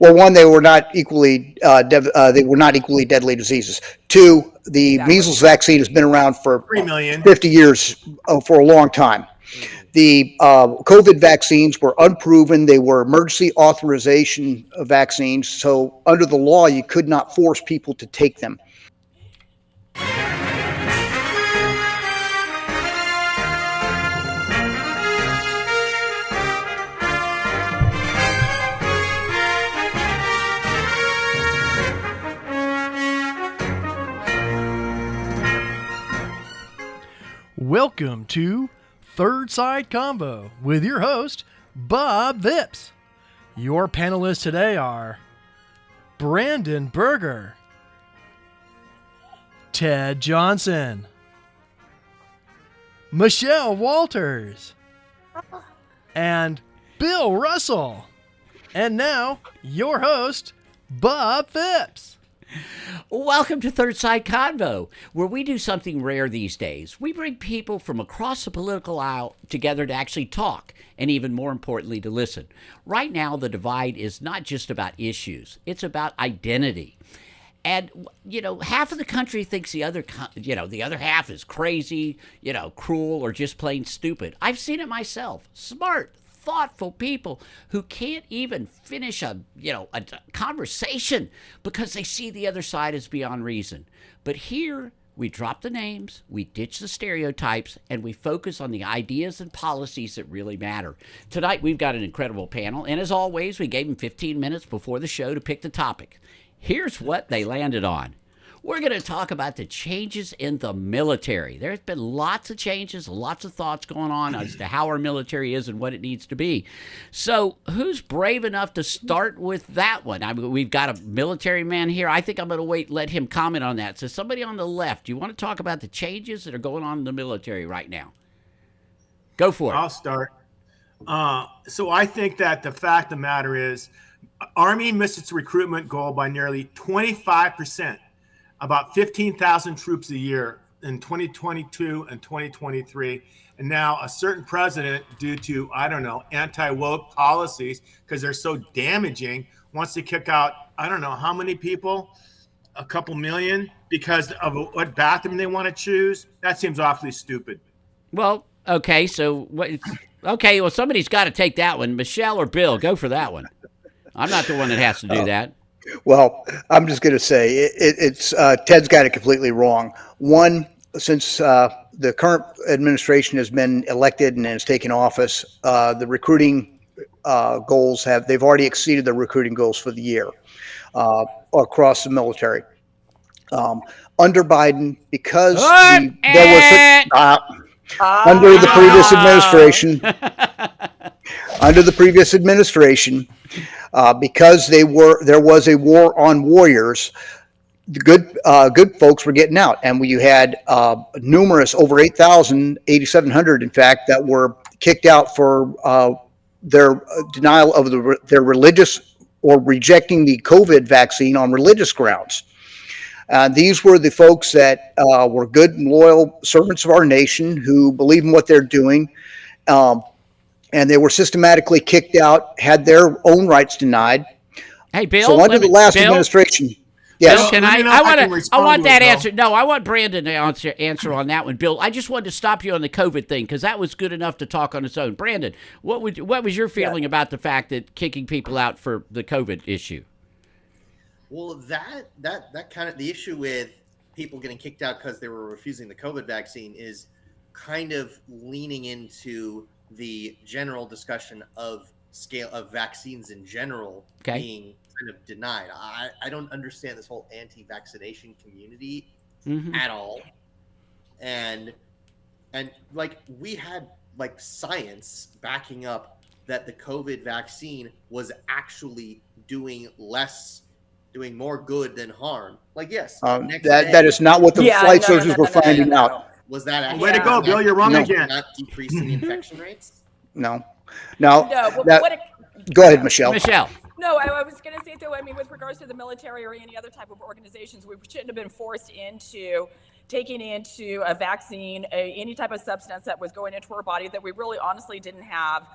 Well, one, they were not equally deadly diseases. Two, the measles vaccine has been around for 3 million. 50 years, for a long time. The COVID vaccines were unproven. They were emergency authorization vaccines. So under the law, you could not force people to take them. Welcome to Third Side Convo with your host, Bob Phipps. Your panelists today are Brandon Berger, Ted Johnson, Michelle Walters, and Bill Russell. And now, your host, Bob Phipps. Welcome to Third Side Convo, where we do something rare these days. We bring people from across the political aisle together to actually talk, and even more importantly, to listen. Right now, the divide is not just about issues. It's about identity. And, half of the country thinks the other half is crazy, cruel, or just plain stupid. I've seen it myself. Smart, thoughtful people who can't even finish a conversation because they see the other side as beyond reason. But here we drop the names, we ditch the stereotypes, and we focus on the ideas and policies that really matter. Tonight we've got an incredible panel, and as always, we gave them 15 minutes before the show to pick the topic. Here's what they landed on. We're going to talk about the changes in the military. There's been lots of changes, lots of thoughts going on as to how our military is and what it needs to be. So who's brave enough to start with that one? We've got a military man here. I think I'm going to let him comment on that. So somebody on the left, do you want to talk about the changes that are going on in the military right now? Go for it. I'll start. So I think that the fact of the matter is Army missed its recruitment goal by nearly 25%. About 15,000 troops a year in 2022 and 2023. And now a certain president, due to, anti-woke policies, because they're so damaging, wants to kick out, how many people, a couple million, because of what bathroom they want to choose. That seems awfully stupid. Well, okay, so well, somebody's got to take that one. Michelle or Bill, go for that one. I'm not the one that has to do that. Well, I'm just going to say it's Ted's got it completely wrong. One, since the current administration has been elected and has taken office, the recruiting goals they've already exceeded the recruiting goals for the year across the military. Under Biden, because there was under the previous administration, because there was a war on warriors, the good folks were getting out, and you had numerous, over 8,700 in fact, that were kicked out for their denial of their religious or rejecting the COVID vaccine on religious grounds. These were the folks that were good and loyal servants of our nation who believe in what they're doing. And they were systematically kicked out, had their own rights denied. Hey, Bill. So under the last administration, yes. Bill, I want that answer. No, I want Brandon to answer on that one. Bill, I just wanted to stop you on the COVID thing because that was good enough to talk on its own. Brandon, what was your feeling about the fact that kicking people out for the COVID issue? Well, that kind of the issue with people getting kicked out because they were refusing the COVID vaccine is kind of leaning into the general discussion of scale of vaccines in general being kind of denied. I don't understand this whole anti-vaccination community at all. And like we had like science backing up that the COVID vaccine was actually doing more good than harm. Like, yes. That is not what the flight surgeons were finding out. Was that actually? Way to go, Bill. You're wrong again. Not decreasing the infection rates? No. Go ahead, Michelle. No, I was going to say, though, with regards to the military or any other type of organizations, we shouldn't have been forced into taking into a vaccine, any type of substance that was going into our body that we really honestly didn't have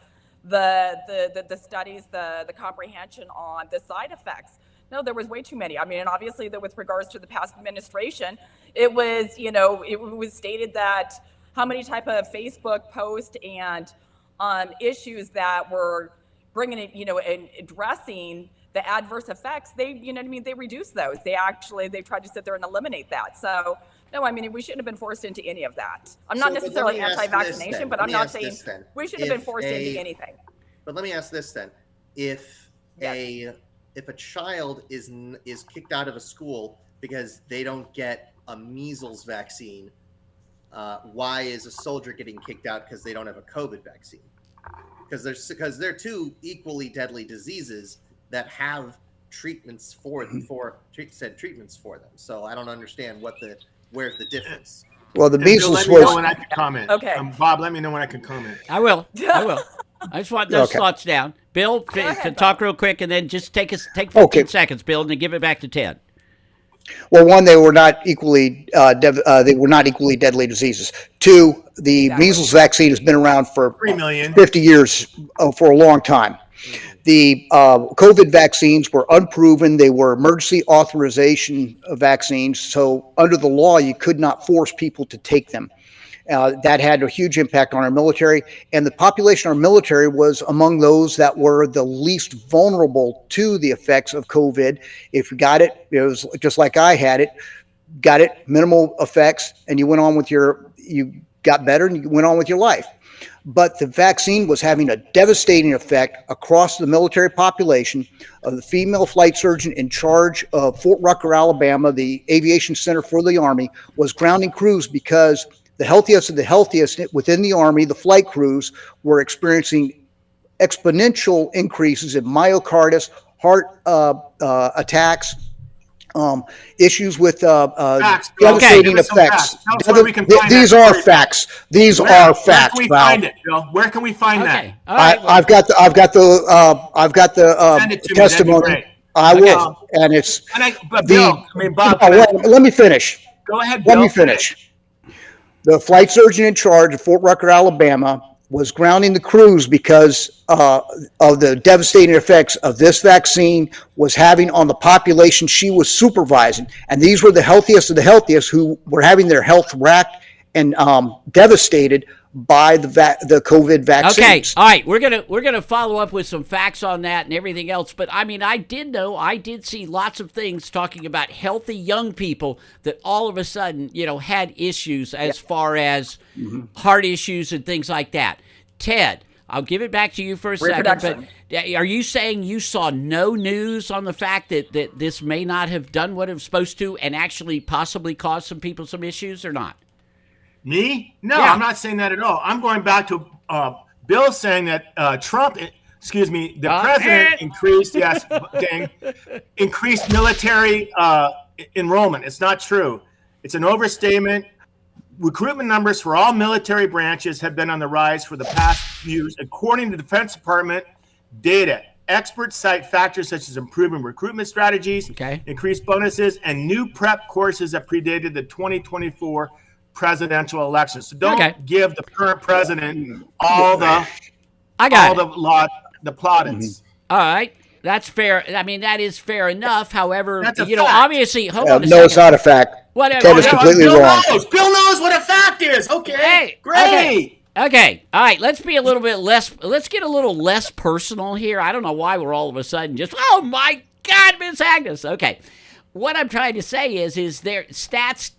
the studies, the comprehension on the side effects. No, there was way too many. I mean, and obviously with regards to the past administration, it was, it was stated that how many type of Facebook posts and issues that were bringing it, and addressing the adverse effects, they reduced those. They tried to sit there and eliminate that. So no, I mean, we shouldn't have been forced into any of that. I'm not necessarily anti-vaccination, but I'm not saying we shouldn't have been forced into anything. But let me ask this then: if a child is kicked out of a school because they don't get a measles vaccine, why is a soldier getting kicked out because they don't have a COVID vaccine? Because they're two equally deadly diseases that have treatments for them. So I don't understand where's the difference. Well, the measles Let me know was when I can comment. Okay. Bob, let me know when I can comment. I will. I just want those thoughts down. Bill, ahead, talk real quick, and then just take 15 seconds, Bill, and then give it back to Ted. Well, one, they were not equally deadly diseases. Two, the measles vaccine has been around for 3 million. 50 years, for a long time. The COVID vaccines were unproven. They were emergency authorization vaccines. So under the law, you could not force people to take them. That had a huge impact on our military, and the population of our military was among those that were the least vulnerable to the effects of COVID. If you got it, it was just like I had it, got it, minimal effects, and you went on with you got better and you went on with your life. But the vaccine was having a devastating effect across the military population. The female flight surgeon in charge of Fort Rucker, Alabama, the aviation center for the Army, was grounding crews because the healthiest of the healthiest within the Army, the flight crews, were experiencing exponential increases in myocarditis, heart attacks, issues with devastating effects. These are facts. These are facts. Where can we find it, Bill? Where can we find that? All right. I've got the testimony. I will, and it's Bob, let me finish. go ahead, Bill. Let me finish. The flight surgeon in charge of Fort Rucker, Alabama, was grounding the crews because of the devastating effects of this vaccine was having on the population she was supervising. And these were the healthiest of the healthiest who were having their health racked and devastated by the COVID vaccines. Okay, all right, we're gonna follow up with some facts on that and everything else. But I mean, I did see lots of things talking about healthy young people that all of a sudden, had issues as far as heart issues and things like that. Ted, I'll give it back to you for a second. But are you saying you saw no news on the fact that this may not have done what it was supposed to and actually possibly caused some people some issues or not? Me? No, Yeah. I'm not saying that at all. I'm going back to Bill saying that the president increased military enrollment. It's not true. It's an overstatement. Recruitment numbers for all military branches have been on the rise for the past few years, according to the Defense Department data. Experts cite factors such as improving recruitment strategies, increased bonuses, and new prep courses that predated the 2024 presidential election. So don't give the current president all the plaudits. All right. That's fair. I mean, that is fair enough. However, fact. obviously, hold on a No, second. it's not a fact. Whatever. Ted is completely wrong. Bill knows what a fact is. Okay. Hey, great. Okay. All right. Let's get a little less personal here. I don't know why we're all of a sudden just, oh my God, Miss Agnes. Okay. What I'm trying to say is their stats,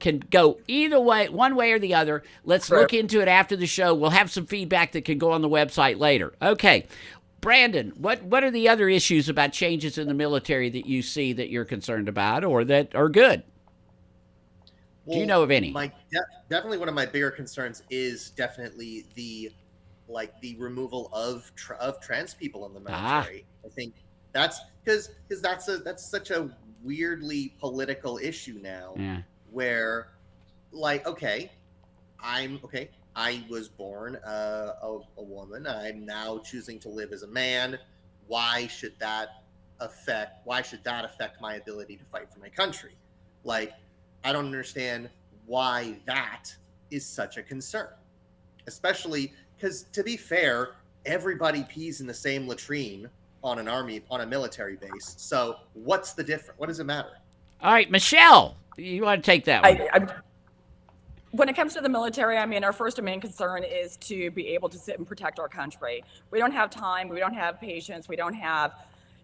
can go either way, one way or the other. Let's look into it after the show. We'll have some feedback that can go on the website later. Okay. Brandon, what are the other issues about changes in the military that you see that you're concerned about or that are good? Well, do you know of any? Definitely one of my bigger concerns is definitely the removal of trans people in the military. I think that's because that's such a weirdly political issue now, where I was born a woman. I'm now choosing to live as a man. Why should that affect my ability to fight for my country? I don't understand why that is such a concern, especially because, to be fair, everybody pees in the same latrine on a military base. So what's the difference? What does it matter? All right, Michelle, you want to take that one? When it comes to the military, I mean, our first and main concern is to be able to sit and protect our country. We don't have time. We don't have patience. We don't have,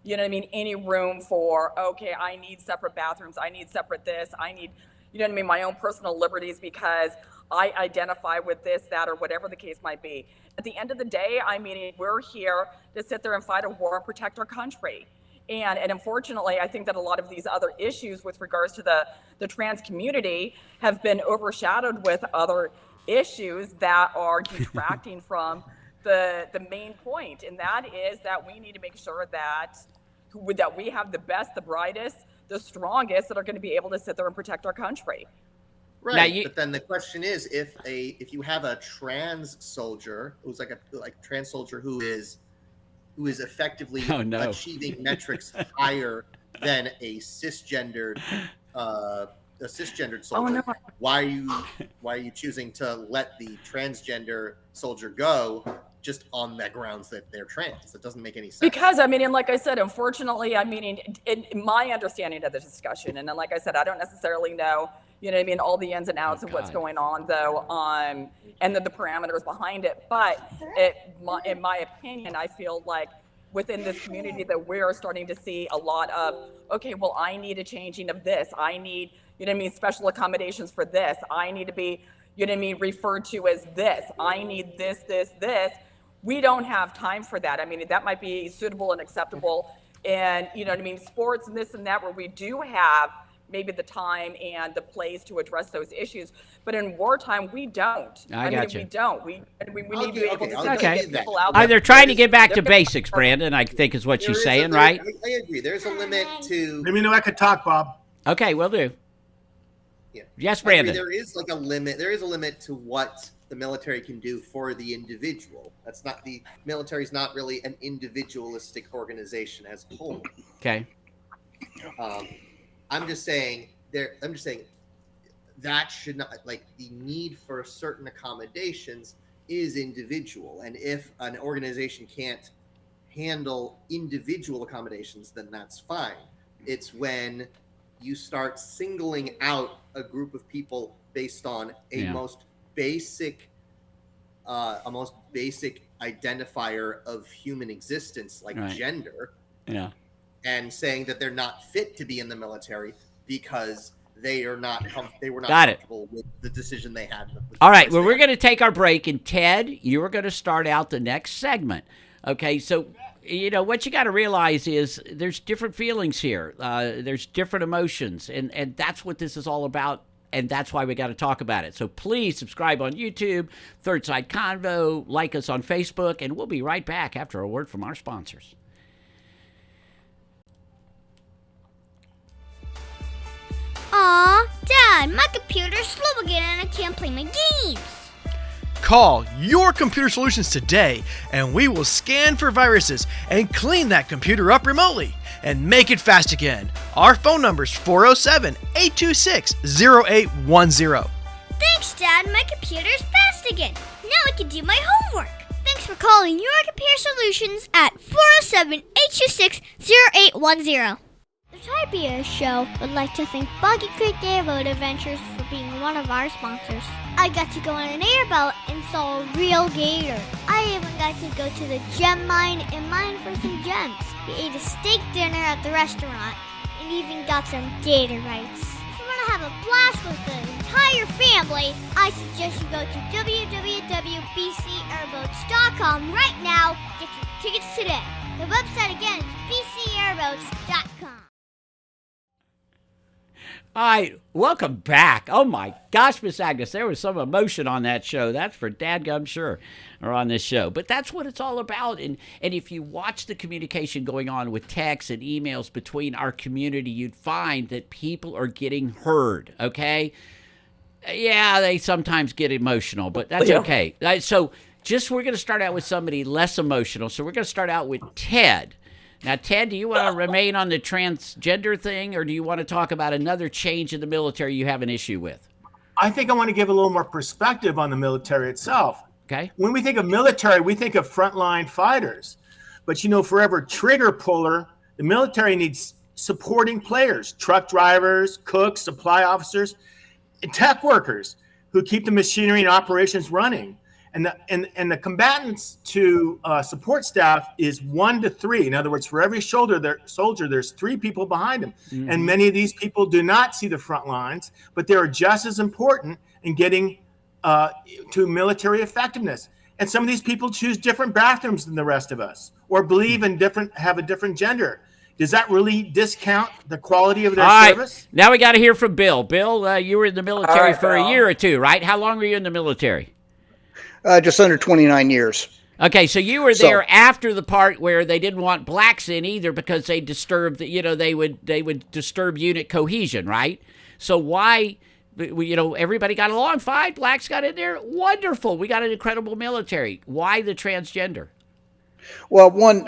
you know what I mean, any room for, okay, I need separate bathrooms. I need separate this. I need, you know what I mean, my own personal liberties because I identify with this, that, or whatever the case might be. At the end of the day, I mean, we're here to sit there and fight a war and protect our country. And unfortunately, I think that a lot of these other issues with regards to the trans community have been overshadowed with other issues that are detracting from the main point. And that is that we need to make sure that we have the best, the brightest, the strongest that are going to be able to sit there and protect our country. Right, but then the question is, if you have a trans soldier who's like a trans soldier who is effectively achieving metrics higher than a cisgendered soldier, why are you choosing to let the transgender soldier go just on the grounds that they're trans? That doesn't make any sense. Because I mean, and like I said, unfortunately, I mean, in my understanding of the discussion, and then like I said, I don't necessarily know, you know what I mean, all the ins and outs of what's going on though, and the parameters behind it. But in my opinion, I feel like within this community that we're starting to see a lot of, okay, well, I need a changing of this. I need, you know what I mean, special accommodations for this. I need to be, you know what I mean, referred to as this. I need this. We don't have time for that. I mean, that might be suitable and acceptable and, you know what I mean, sports and this and that, where we do have maybe the time and the place to address those issues. But in wartime, we don't. I got you. We don't. We need to be able to get people out there. They're trying to get back to basics, Brandon, I think is what she's saying, right? I agree. There's a limit to... Let me know I could talk, Bob. Okay, will do. Yeah. Yes, Brandon. There is like a limit. There is a limit to what the military can do for the individual. That's not the military is not really an individualistic organization as a whole. Okay. I'm just saying that should not, like, the need for certain accommodations is individual. And if an organization can't handle individual accommodations, then that's fine. It's when you start singling out a group of people based on a most basic identifier of human existence, like gender, and saying that they're not fit to be in the military because they were not comfortable with the decision they had. All right, well, we're going to take our break, and Ted, you are going to start out the next segment. Okay, so you know what you got to realize is there's different feelings here. There's different emotions, and that's what this is all about. And that's why we got to talk about it. So please subscribe on YouTube, Third Side Convo, like us on Facebook, and we'll be right back after a word from our sponsors. Aw, Dad, my computer's slow again and I can't play my games. Call Your Computer Solutions today, and we will scan for viruses and clean that computer up remotely and make it fast again. Our phone number is 407-826-0810. Thanks, Dad. My computer's fast again. Now I can do my homework. Thanks for calling Your Computer Solutions at 407-826-0810. The Tibia Show would like to thank Boggy Creek Airboat Adventures for being one of our sponsors. I got to go on an airboat and saw a real gator. I even got to go to the gem mine and mine for some gems. We ate a steak dinner at the restaurant and even got some gator bites. If you want to have a blast with the entire family, I suggest you go to www.bcairboats.com right now. Get your tickets today. The website again is bcairboats.com. All right, welcome back. Oh my gosh, Miss Agnes, there was some emotion on that show. That's for dadgum sure, or on this show. But that's what it's all about. And if you watch the communication going on with texts and emails between our community, you'd find that people are getting heard, okay? Yeah, they sometimes get emotional, but that's okay. So we're going to start out with somebody less emotional. So we're going to start out with Ted. Now, Ted, do you want to remain on the transgender thing, or do you want to talk about another change in the military you have an issue with? I think I want to give a little more perspective on the military itself. Okay. When we think of military, we think of frontline fighters. But, for every trigger puller, the military needs supporting players, truck drivers, cooks, supply officers, and tech workers who keep the machinery and operations running. And the combatants to support staff is 1 to 3. In other words, for every soldier, there's 3 people behind him. Mm-hmm. And many of these people do not see the front lines, but they are just as important in getting to military effectiveness. And some of these people choose different bathrooms than the rest of us, or believe in have a different gender. Does that really discount the quality of their service? Now we got to hear from Bill. Bill, you were in the military for a year or two, right? How long were you in the military? Just under 29 years. Okay, so you were there after the part where they didn't want blacks in either because they disturbed, they would disturb unit cohesion, right? So why, everybody got along fine, blacks got in there, wonderful. We got an incredible military. Why the transgender? Well, one,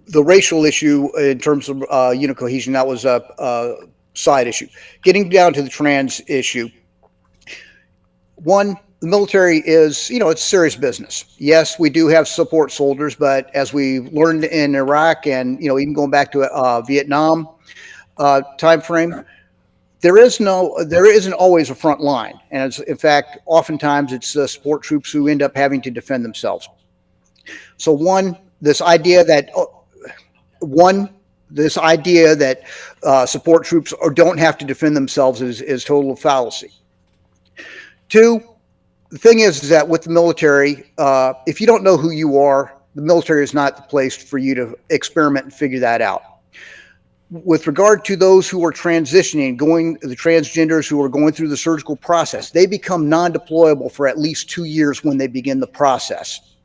the racial issue in terms of unit cohesion, that was a side issue. Getting down to the trans issue, one, the military is, it's serious business. Yes, we do have support soldiers, but as we learned in Iraq and, even going back to Vietnam time frame, there isn't always a front line. And in fact, oftentimes it's the support troops who end up having to defend themselves. So one, this idea that support troops don't have to defend themselves is total fallacy. Two, the thing is that with the military, if you don't know who you are, the military is not the place for you to experiment and figure that out. With regard to those who are transitioning, the transgenders who are going through the surgical process, they become non-deployable for at least 2 years when they begin the process.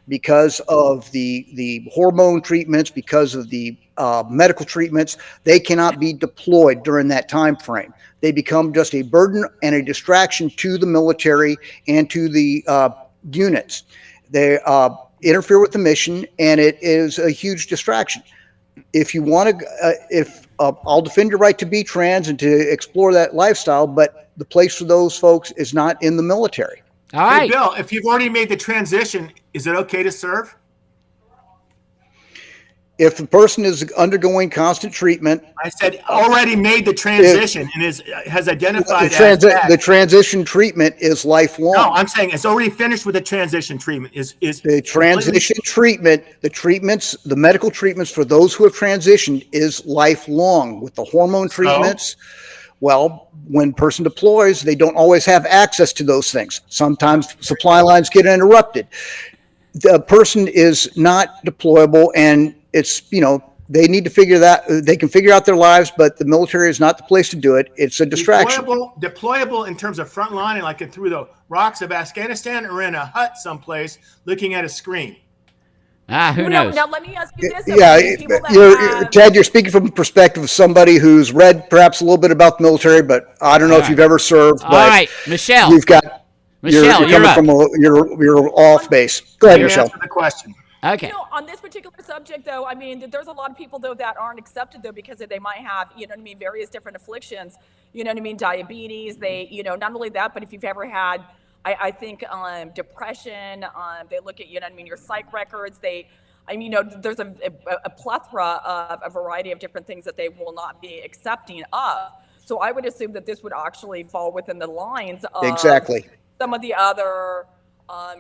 Because of the hormone treatments, because of the medical treatments, they cannot be deployed during that time frame. They become just a burden and a distraction to the military and to the units. They interfere with the mission, and it is a huge distraction. If you want to, I'll defend your right to be trans and to explore that lifestyle, but the place for those folks is not in the military. All right. Hey, Bill, if you've already made the transition, is it okay to serve? If the person is undergoing constant treatment, I said already made the transition and has identified the transition treatment is lifelong. No, I'm saying it's already finished with the transition treatment. Is the transition treatment, the medical treatments for those who have transitioned is lifelong. With the hormone treatments, well, when person deploys, they don't always have access to those things. Sometimes supply lines get interrupted. The person is not deployable, and it's, they need to figure that, they can figure out their lives, but the military is not the place to do it. It's a distraction. Deployable in terms of front line and like through the rocks of Afghanistan, or in a hut someplace looking at a screen. Who knows? Now let me ask you this. Ted, you're speaking from the perspective of somebody who's read perhaps a little bit about the military, but I don't know if you've ever served. All right, Michelle. You're coming from you're off base. Go ahead, Michelle. Answer the question. Okay. On this particular subject, though, I mean, there's a lot of people, though, that aren't accepted, though, because they might have, various different afflictions, diabetes. They, not only that, but if you've ever had, I think, depression, they look at, your psych records. There's a plethora of a variety of different things that they will not be accepting of. So I would assume that this would actually fall within the lines of some of the other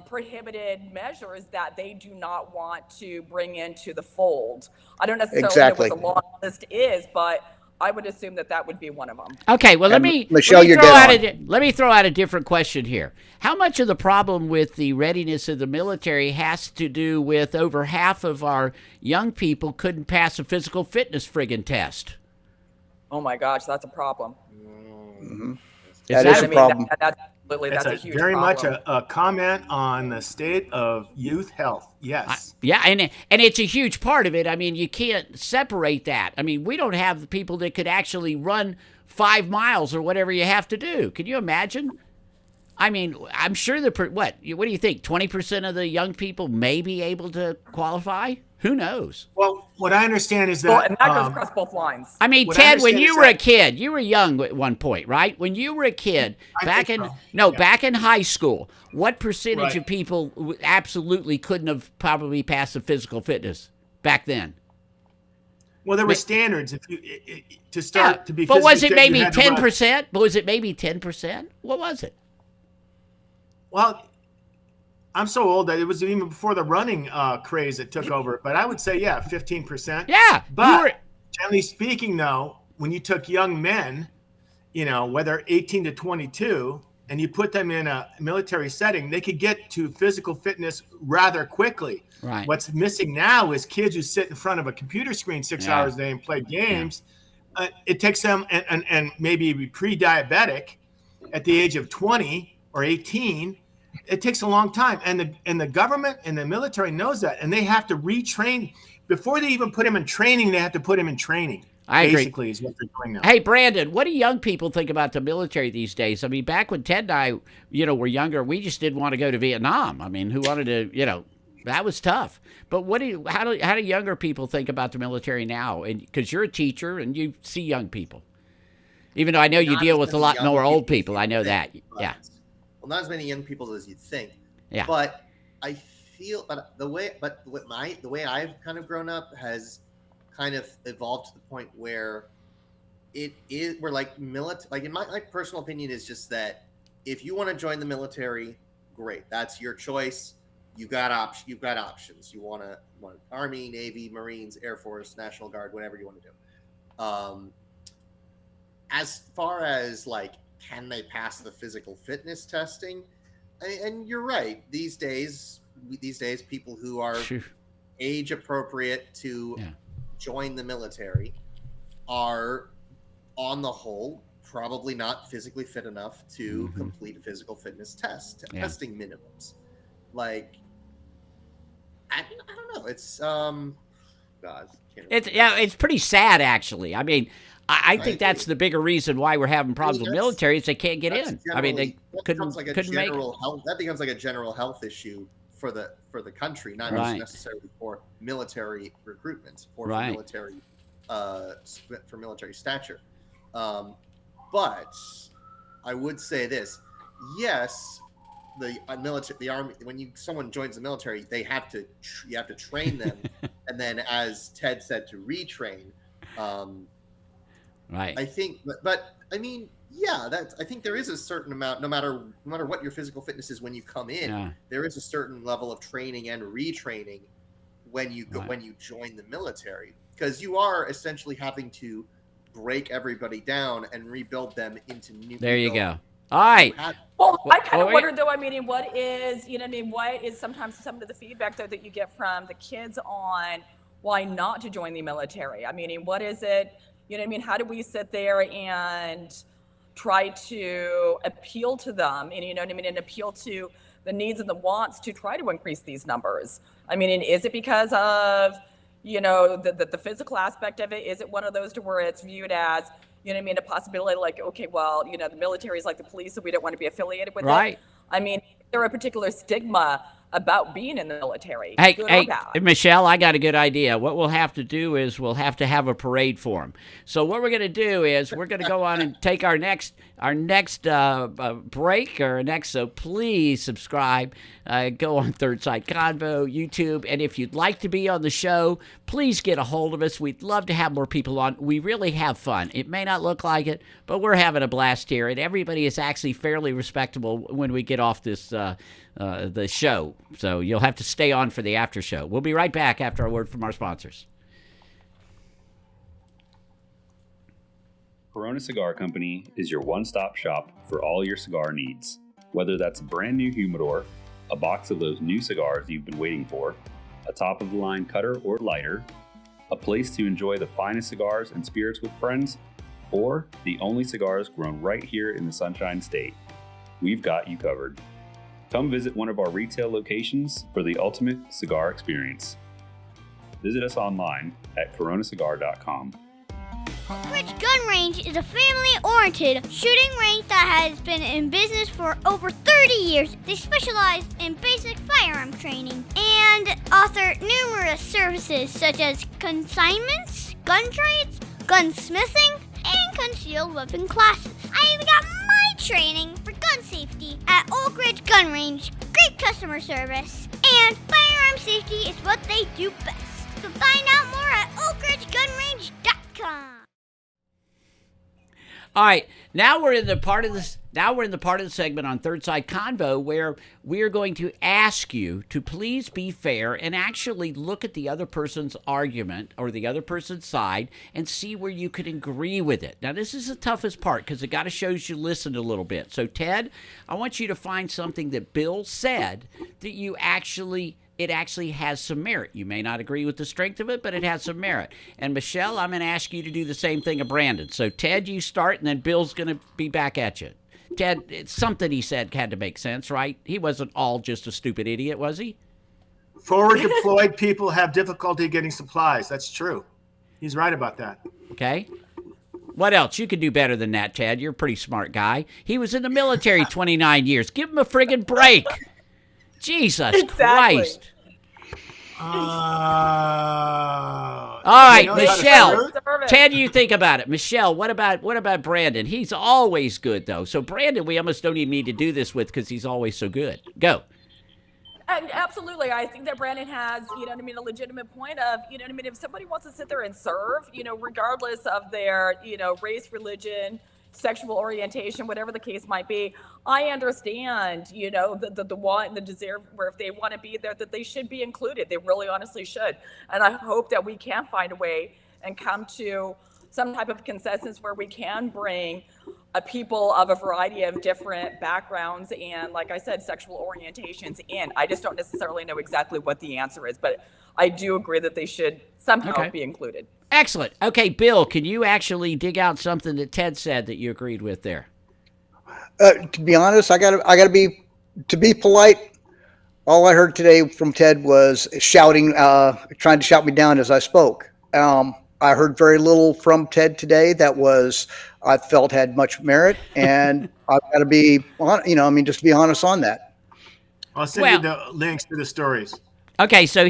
prohibited measures that they do not want to bring into the fold. I don't necessarily know what the long list is, but I would assume that would be one of them. Okay, well, let me throw out a different question here. How much of the problem with the readiness of the military has to do with over half of our young people couldn't pass a physical fitness friggin' test? Oh my gosh, that's a problem. Mm-hmm. That is a problem. That's a huge very problem. much a comment on the state of youth health. Yes. And it's a huge part of it. I mean, you can't separate that. I mean, we don't have the people that could actually run 5 miles or whatever you have to do. Can you imagine? I mean, I'm sure what do you think? 20% of the young people may be able to qualify? Who knows? Well, what I understand is Well, that and that goes across both lines. I mean, What I Ted, when understand you is were a that- kid, you were young at one point, right? When you were a kid, I back think in so. no, Yeah. back in high school, what percentage Right. of people absolutely couldn't have probably passed the physical fitness back then? Well, there were standards if you to start to be. but was physically it fit, you maybe had to run. 10%? But was it maybe 10%? What was it? Well, I'm so old that it was even before the running craze that took over. But I would say, 15%. Yeah, But generally speaking, though, when you took young men, whether 18 to 22, and you put them in a military setting, they could get to physical fitness rather quickly. Right. What's missing now is kids who sit in front of a computer screen 6 hours a day and play games. It takes them and maybe be pre-diabetic at the age of 20 or 18. It takes a long time, and the government and the military knows that, and they have to retrain before they even put him in training. They have to put him in training. I agree. Basically, is what they're doing now. Hey, Brandon, what do young people think about the military these days? I mean, back when Ted and I, were younger, we just didn't want to go to Vietnam. I mean, who wanted to, that was tough. But how do younger people think about the military now? And because you're a teacher and you see young people, even though I know you Not deal as with a many lot young more old people as people. you I know think, that. but- Yeah. Well, not as many young people as you think. Yeah. But I feel, the way I've kind of grown up has kind of evolved to the point where we're like like in my personal opinion is just that if you want to join the military, great, that's your choice. You've got options. You want Army, Navy, Marines, Air Force, National Guard, whatever you want to do. As far as like, can they pass the physical fitness testing? And you're right. These days, people who are age appropriate to join the military are, on the whole, probably not physically fit enough to complete a physical fitness test. Testing minimums, like I don't know. It's God, It's pretty sad, actually. I mean, I think that's agree. the bigger reason why we're having problems with that's- military is they can't get in. I mean, they that couldn't becomes like a make it. general health. That becomes like a general health issue for the country, not just necessarily for military recruitment or for military stature. But I would say this: yes, the army. When someone joins the military, you have to train them, and then, as Ted said, to retrain. Right. I think, but I mean, I think there is a certain amount, no matter what your physical fitness is when you come in, there is a certain level of training and retraining when you go, when you join the military, because you are essentially having to break everybody down and rebuild them into new. There you go. All right. Well, I kind of wonder, though, I mean, what is sometimes some of the feedback, though, that you get from the kids on why not to join the military? I mean, what is it? How do we sit there and try to appeal to them and appeal to the needs and the wants to try to increase these numbers? I mean, and is it because of, the physical aspect of it? Is it one of those to where it's viewed as, a possibility like, okay, well, the military is like the police, so we don't want to be affiliated with it. I mean, there are a particular stigma about being in the military. Hey, Michelle, I got a good idea. What we'll have to do is we'll have to have a parade for them. So what we're going to do is we're going to go on and take our next break or next. So please subscribe. Go on Third Side Convo, YouTube. And if you'd like to be on the show, please get a hold of us. We'd love to have more people on. We really have fun. It may not look like it, but we're having a blast here. And everybody is actually fairly respectable when we get off this the show. So you'll have to stay on for the after show. We'll be right back after a word from our sponsors. Corona Cigar Company is your one-stop shop for all your cigar needs. Whether that's a brand new humidor, a box of those new cigars you've been waiting for, a top-of-the-line cutter or lighter, a place to enjoy the finest cigars and spirits with friends, or the only cigars grown right here in the Sunshine State, we've got you covered. Come visit one of our retail locations for the ultimate cigar experience. Visit us online at coronacigar.com. Oak Ridge Gun Range is a family-oriented shooting range that has been in business for over 30 years. They specialize in basic firearm training and offer numerous services such as consignments, gun trades, gunsmithing, and concealed weapon classes. I even got my training for gun safety at Oak Ridge Gun Range. Great customer service, and firearm safety is what they do best. So find out more at oakridgegunrange.com. All right, now we're in the part of this. Now we're in the part of the segment on Third Side Convo where we are going to ask you to please be fair and actually look at the other person's argument or the other person's side and see where you could agree with it. Now, this is the toughest part because it got to shows you listened a little bit. So, Ted, I want you to find something that Bill said that you actually has some merit. You may not agree with the strength of it, but it has some merit. And Michelle, I'm going to ask you to do the same thing of Brandon. So, Ted, you start, and then Bill's going to be back at you. Ted, it's something he said had to make sense, right? He wasn't all just a stupid idiot, was he? Forward deployed people have difficulty getting supplies. That's true. He's right about that. Okay. What else? You could do better than that, Ted. You're a pretty smart guy. He was in the military 29 years. Give him a friggin' break. Jesus Christ. All right, Michelle. Ted, you think about it. Michelle, what about Brandon? He's always good, though. So, Brandon, we almost don't even need to do this with because he's always so good. Go. And absolutely. I think that Brandon has, a legitimate point of, if somebody wants to sit there and serve, regardless of their, race, religion, sexual orientation, whatever the case might be, I understand, the want and the desire where if they want to be there, that they should be included. They really honestly should. And I hope that we can find a way and come to some type of consensus where we can bring people of a variety of different backgrounds and, like I said, sexual orientations in. I just don't necessarily know exactly what the answer is, but I do agree that they should somehow be included. Excellent. Okay, Bill, can you actually dig out something that Ted said that you agreed with there? To be honest, I gotta be polite. All I heard today from Ted was shouting, trying to shout me down as I spoke. I heard very little from Ted today that I felt had much merit, and I've got to be, just to be honest on that. I'll send you the links to the stories. Okay, so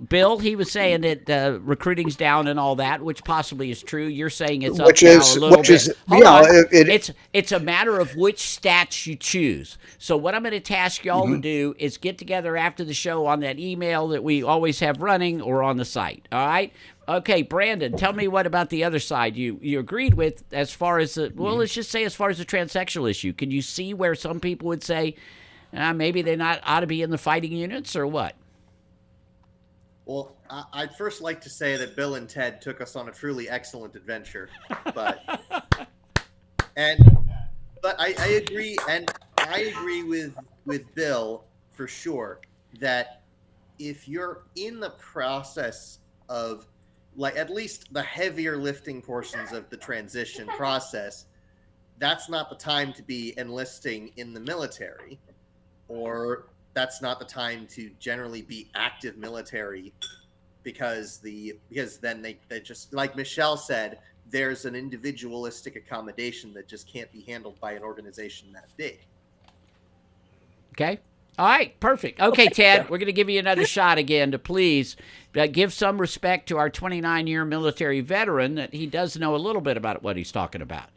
Bill, he was saying that recruiting's down and all that, which possibly is true. You're saying it's up now a little bit. Hold on. It's a matter of which stats you choose. So what I'm going to task y'all to do is get together after the show on that email that we always have running or on the site. All right? Okay, Brandon, tell me what about the other side you agreed with as far as let's just say as far as the transsexual issue. Can you see where some people would say maybe they ought to be in the fighting units or what? Well, I'd first like to say that Bill and Ted took us on a truly excellent adventure, but I agree, and I agree with Bill for sure that if you're in the process of at least the heavier lifting portions of the transition process, that's not the time to be enlisting in the military, or that's not the time to generally be active military because then they just, like Michelle said, there's an individualistic accommodation that just can't be handled by an organization that big. Okay. All right. Perfect. Okay, Ted, we're going to give you another shot again to please give some respect to our 29-year military veteran that he does know a little bit about what he's talking about.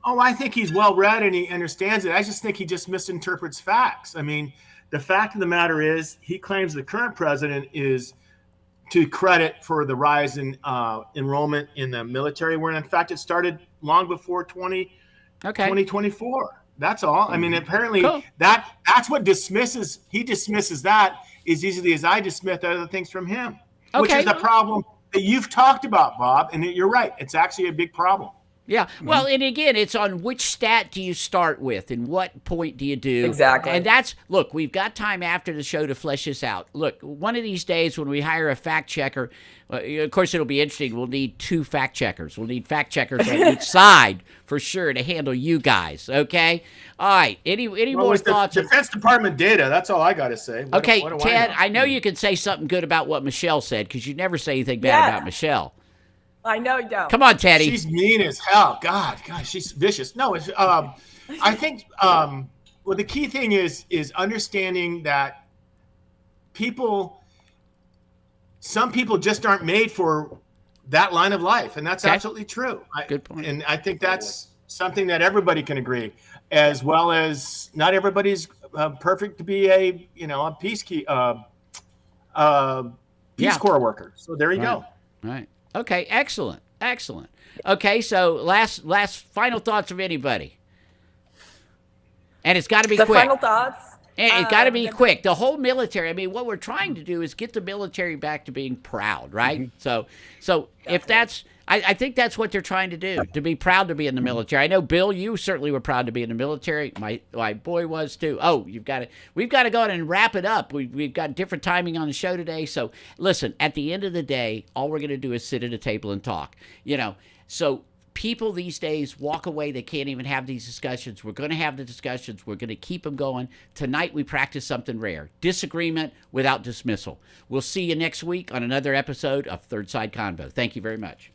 Oh, I think he's well-read and he understands it. I just think he just misinterprets facts. I mean, the fact of the matter is he claims the current president is to credit for the rise in enrollment in the military, where in fact it started long before 2024. That's all. I mean, apparently that's what he dismisses that as easily as I dismiss other things from him, which is the problem that you've talked about, Bob. And you're right. It's actually a big problem. Yeah. Well, and again, it's on which stat do you start with and what point do you do? Exactly. And look, we've got time after the show to flesh this out. Look, one of these days when we hire a fact checker, of course, it'll be interesting. We'll need 2 fact checkers. We'll need fact checkers on each side for sure to handle you guys. Okay. All right. Any more thoughts? Defense Department data. That's all I got to say. Okay, Ted, I know you can say something good about what Michelle said because you never say anything bad about Michelle. I know you don't. Come on, Teddy. She's mean as hell. God, she's vicious. No, it's I think well, the key thing is understanding that some people just aren't made for that line of life, and that's absolutely true. Good point. And I think that's something that everybody can agree, as well as not everybody's perfect to be a Peace Corps worker. So there you go. Right. Okay. Excellent. Okay. So last final thoughts of anybody, and it's got to be The quick. final thoughts. And it's got to be quick. The whole military. I mean, what we're trying to do is get the military back to being proud, right? So if that's, I think that's what they're trying to do, to be proud to be in the military. I know, Bill, you certainly were proud to be in the military. My boy was too. Oh, we've got to go ahead and wrap it up. We've got different timing on the show today. So listen, at the end of the day, all we're going to do is sit at a table and talk. So people these days walk away. They can't even have these discussions. We're going to have the discussions. We're going to keep them going. Tonight, we practice something rare: disagreement without dismissal. We'll see you next week on another episode of Third Side Convo. Thank you very much.